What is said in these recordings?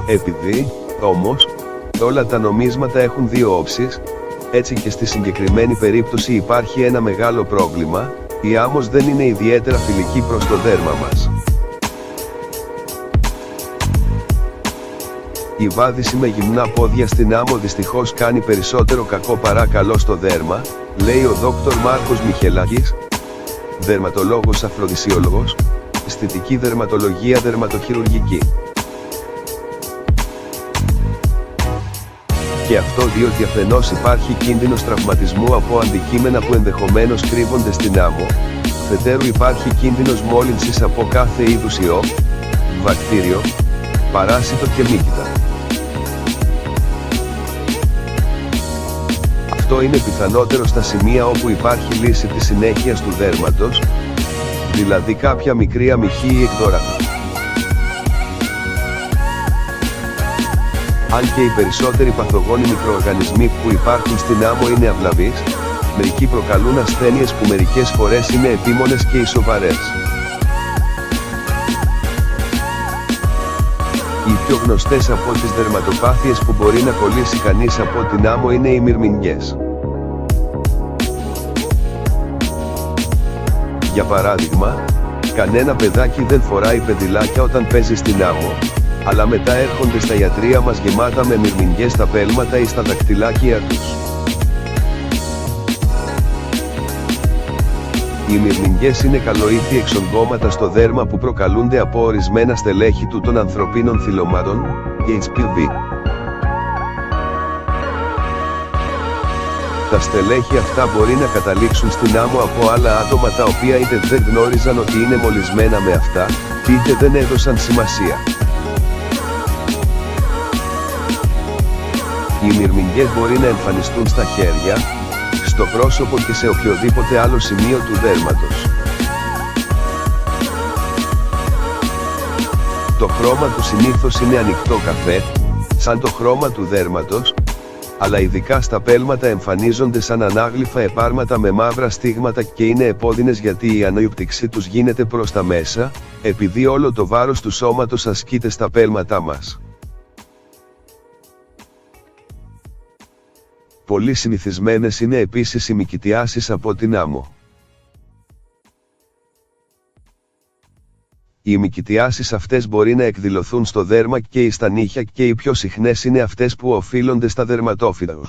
Επειδή, όμως, όλα τα νομίσματα έχουν δύο όψεις, έτσι και στη συγκεκριμένη περίπτωση υπάρχει ένα μεγάλο πρόβλημα, η άμμος δεν είναι ιδιαίτερα φιλική προς το δέρμα μας. Η βάδιση με γυμνά πόδια στην άμμο δυστυχώς κάνει περισσότερο κακό παρά καλό στο δέρμα, λέει ο Δόκτωρ Μάρκος Μιχελάκης, δερματολόγος αφροδισιολόγος, αισθητική δερματολογία δερματοχειρουργική. Και αυτό διότι αφενός υπάρχει κίνδυνος τραυματισμού από αντικείμενα που ενδεχομένως κρύβονται στην άμμο, αφετέρου υπάρχει κίνδυνος μόλυνσης από κάθε είδους ιό, βακτήριο, παράσιτο και μύκητα. Αυτό είναι πιθανότερο στα σημεία όπου υπάρχει λύση της συνέχειας του δέρματος, δηλαδή κάποια μικρή αμυχή ή εκδόρα. Αν και οι περισσότεροι παθογόνοι μικροοργανισμοί που υπάρχουν στην άμμο είναι αυλαβείς, μερικοί προκαλούν ασθένειες που μερικές φορές είναι επίμονες και οι σοβαρές. Οι πιο γνωστές από τις δερματοπάθειες που μπορεί να κολλήσει κανείς από την άμμο είναι οι μυρμηγκές. Για παράδειγμα, κανένα παιδάκι δεν φοράει πεδιλάκια όταν παίζει στην άμμο, αλλά μετά έρχονται στα ιατρεία μας γεμάτα με μυρμηγκές στα πέλματα ή στα δακτυλάκια τους. Οι μυρμηγκές είναι καλοήθη εξογκώματα στο δέρμα που προκαλούνται από ορισμένα στελέχη του των ανθρωπίνων θυλωμάτων, HPV. Τα στελέχη αυτά μπορεί να καταλήξουν στην άμμο από άλλα άτομα τα οποία είτε δεν γνώριζαν ότι είναι μολυσμένα με αυτά, είτε δεν έδωσαν σημασία. Οι μυρμηγκές μπορεί να εμφανιστούν στα χέρια, στο πρόσωπο και σε οποιοδήποτε άλλο σημείο του δέρματος. Το χρώμα του συνήθως είναι ανοιχτό καφέ, σαν το χρώμα του δέρματος, αλλά ειδικά στα πέλματα εμφανίζονται σαν ανάγλυφα επάρματα με μαύρα στίγματα και είναι επώδυνες γιατί η ανύπτυξή τους γίνεται προς τα μέσα, επειδή όλο το βάρος του σώματος ασκείται στα πέλματά μας. Πολύ συνηθισμένες είναι επίσης οι μυκητιάσεις από την άμμο. Οι μυκητιάσεις αυτές μπορεί να εκδηλωθούν στο δέρμα και στα νύχια και οι πιο συχνές είναι αυτές που οφείλονται στα δερματόφυτα.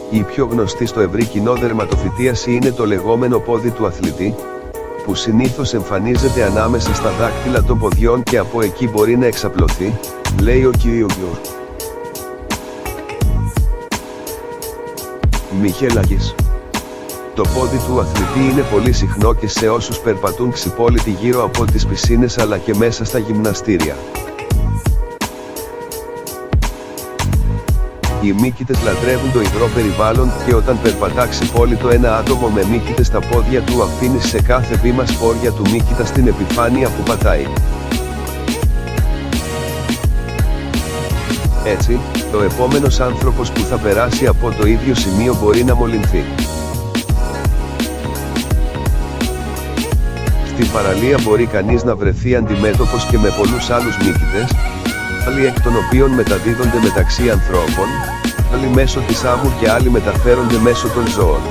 Η πιο γνωστή στο ευρύ κοινό δερματοφυτίαση είναι το λεγόμενο πόδι του αθλητή, που συνήθως εμφανίζεται ανάμεσα στα δάκτυλα των ποδιών και από εκεί μπορεί να εξαπλωθεί, λέει ο κ. Μιχελάκης. Το πόδι του αθλητή είναι πολύ συχνό και σε όσους περπατούν ξυπόλοιτοι γύρω από τις πισίνες αλλά και μέσα στα γυμναστήρια. Οι μύκητες λατρεύουν το υγρό περιβάλλον και όταν περπατά ξυπόλοιτο ένα άτομο με μύκητες στα πόδια του αφήνει σε κάθε βήμα σπόρια του μύκητα στην επιφάνεια που πατάει. Έτσι, ο επόμενος άνθρωπος που θα περάσει από το ίδιο σημείο μπορεί να μολυνθεί. Στην παραλία μπορεί κανείς να βρεθεί αντιμέτωπος και με πολλούς άλλους μύκητες, άλλοι εκ των οποίων μεταδίδονται μεταξύ ανθρώπων, άλλοι μέσω της άμμου και άλλοι μεταφέρονται μέσω των ζώων.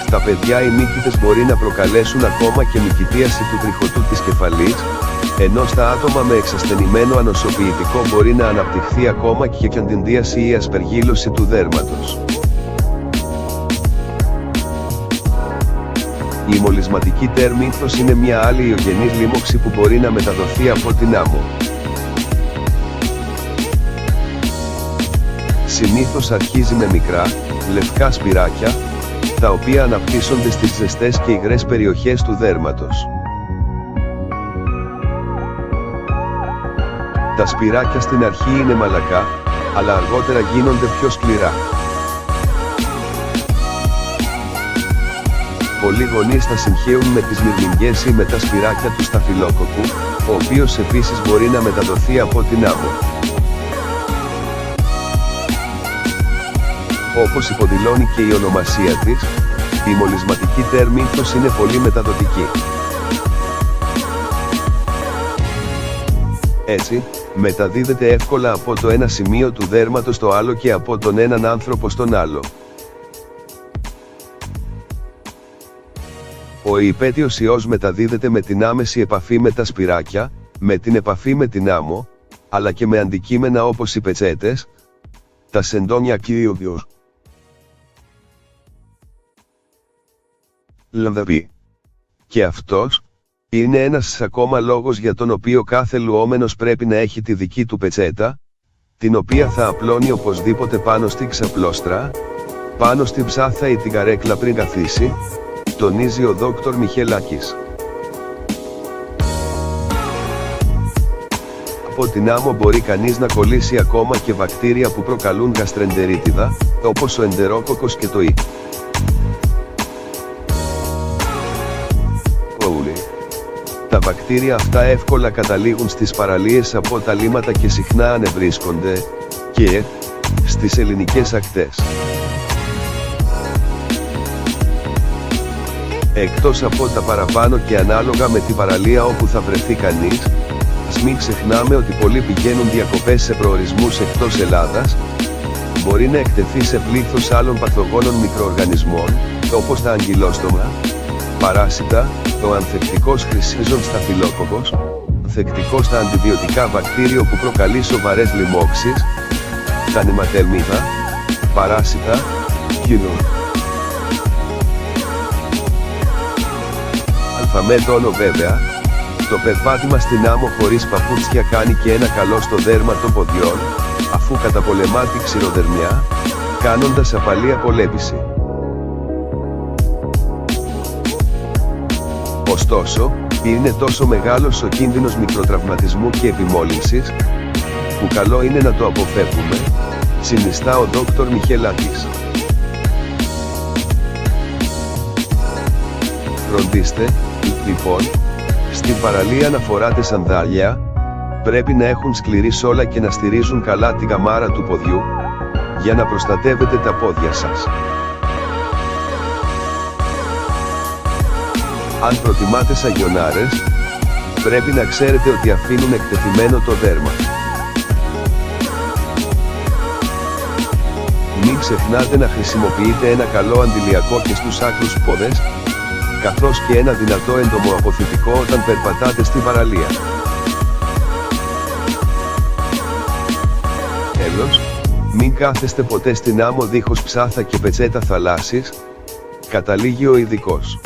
Στα παιδιά οι μύκητες μπορεί να προκαλέσουν ακόμα και μυκητίαση του τριχωτού της κεφαλής, ενώ στα άτομα με εξασθενημένο ανοσοποιητικό μπορεί να αναπτυχθεί ακόμα και καντινδίαση ή ασπεργύλωση του δέρματος. Η μολυσματική τέρμινθος είναι μια άλλη ιογενής λίμωξη που μπορεί να μεταδοθεί από την άμμο. Συνήθως αρχίζει με μικρά, λευκά σπυράκια, τα οποία αναπτύσσονται στις ζεστές και υγρές περιοχές του δέρματος. Τα σπυράκια στην αρχή είναι μαλακά, αλλά αργότερα γίνονται πιο σκληρά. Πολλοί γονείς τα συγχέουν με τις μυρμηγκές ή με τα σπυράκια του σταφυλόκοκκου, ο οποίος επίσης μπορεί να μεταδοθεί από την άμμο. Όπως υποδηλώνει και η ονομασία της, Η μολυσματική τερμίνθος είναι πολύ μεταδοτική. Έτσι, μεταδίδεται εύκολα από το ένα σημείο του δέρματος στο άλλο και από τον έναν άνθρωπο στον άλλο. Ο υπαίτιος ιός μεταδίδεται με την άμεση επαφή με τα σπυράκια, με την επαφή με την άμμο, αλλά και με αντικείμενα όπως οι πετσέτες, τα σεντόνια κύριο. Λαδαπή. Και αυτός είναι ένας ακόμα λόγος για τον οποίο κάθε λουόμενος πρέπει να έχει τη δική του πετσέτα, την οποία θα απλώνει οπωσδήποτε πάνω στη ξαπλώστρα, πάνω στην ψάθα ή την καρέκλα πριν καθίσει, τονίζει ο Δόκτωρ Μιχελάκης. Από την άμμο μπορεί κανείς να κολλήσει ακόμα και βακτήρια που προκαλούν γαστρεντερίτιδα, όπως ο εντερόκοκος και το E. Τα βακτήρια αυτά εύκολα καταλήγουν στις παραλίες από τα λίμματα και συχνά ανεβρίσκονται και στις ελληνικές ακτές. Εκτός από τα παραπάνω και ανάλογα με την παραλία όπου θα βρεθεί κανείς, ας μην ξεχνάμε ότι πολλοί πηγαίνουν διακοπές σε προορισμούς εκτός Ελλάδας, μπορεί να εκτεθεί σε πλήθος άλλων παθογόνων μικροοργανισμών, όπως τα αγκυλόστομα, παράσιτα, ο ανθεκτικός χρυσίζων σταφυλόκοκος, ανθεκτικό στα αντιβιωτικά βακτήριο που προκαλεί σοβαρές λοιμώξεις, τα νηματερμίδα, παράσιτα, κοινό. Αλφαμέτωνο βέβαια, το περπάτημα στην άμμο χωρίς παπούτσια κάνει και ένα καλό στο δέρμα των ποδιών, αφού καταπολεμά τη ξηροδερμιά, κάνοντας απαλή απολέπιση. Ωστόσο, είναι τόσο μεγάλος ο κίνδυνος μικροτραυματισμού και επιμόλυνσης, που καλό είναι να το αποφεύγουμε, συνιστά ο Δόκτωρ Μιχελάκης. Φροντίστε, λοιπόν, στην παραλία να φοράτε σανδάλια, πρέπει να έχουν σκληρή σόλα και να στηρίζουν καλά την καμάρα του ποδιού, για να προστατεύετε τα πόδια σας. Αν προτιμάτε σαγιονάρες, πρέπει να ξέρετε ότι αφήνουν εκτεθειμένο το δέρμα. Μην ξεχνάτε να χρησιμοποιείτε ένα καλό αντιλιακό και στους άκρους πόδες, καθώς και ένα δυνατό εντομοαποθητικό όταν περπατάτε στην παραλία. Τέλος, μην κάθεστε ποτέ στην άμμο δίχως ψάθα και πετσέτα θαλάσσης, καταλήγει ο ειδικός.